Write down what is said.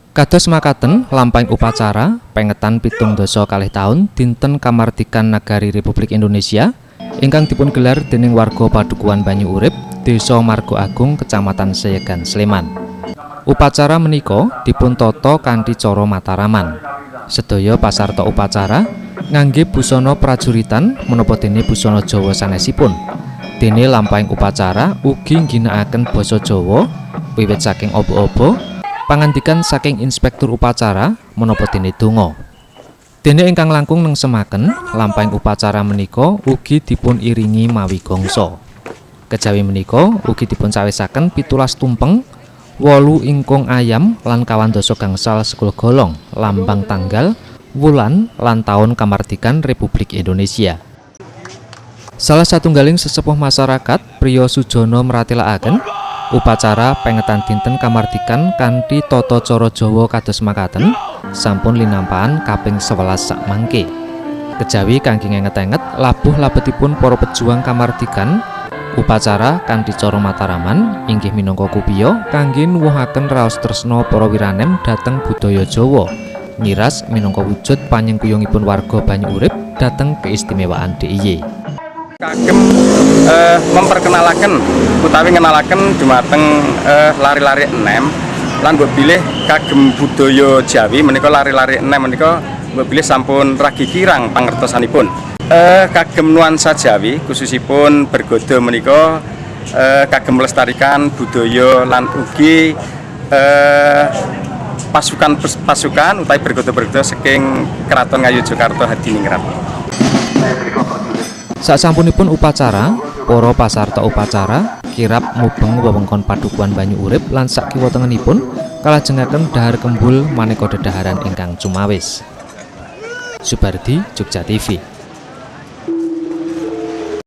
Kados makaten lampahing upacara pengetan 17 kalih taun dinten kamardikan Nagari Republik Indonesia ingkang dipungelar dening warga Padukuhan Banyu Urip, Desa Margo Agung, Kecamatan Seyegan, Sleman. Upacara menika dipuntata kanthi cara mataraman. Sedaya pasarta upacara ngangge busana prajuritan menapa dene busana Jawa sanesipun. Dene lampahing upacara ugi ngginakaken basa Jawa wiwit saking obo-obo, pangandikan saking inspektur upacara menapa dene donga. Dene ingkang langkung nengsemaken lampahing upacara menika ugi dipun iringi mawi gongso. Kejawi menika ugi dipun cawisaken 17 tumpeng, 8 ingkung ayam lan 12 gangsal sekul golong lambang tanggal, wulan lan taun kamardikan Republik Indonesia. Salah satunggaling sesepuh masyarakat Priya Sujono mratélakaken upacara pengetan dinten kamardikan kanthi tata cara Jawa kados makaten sampun linampahan kaping 11 sak mangke. Kejawi kangge ngenget-enget labuh labetipun para pejuang kamardikan, upacara kanthi cara mataraman inggih minangka kupiya kangge nuwuhaken raos tresna para wiranem dhateng budaya Jawa, niras minangka wujud panyengkuyungipun warga Banyu Urip dhateng keistimewaan DIY. Kagem memperkenalkan utawi ngenalaken dumateng lari-lari enem lan mbok bilih kagem budaya Jawi menika lari-lari enem menika mbok bilih sampun ragi kirang pangertosanipun. Kagem nuansa Jawi khususipun bergodo menika kagem melestarikan budaya lan ugi pasukan utawi bergodo-bergodo saking Keraton Ngayogyakarta Hadiningrat. Sasampunipun upacara, para pasarta upacara kirap mubeng wewengkon Padukuhan Banyu Urip lan sakiwa tengenipun kalajengaken dhahar kembul maneka dedaharan ingkang cumawis. Subardi, Jogja TV.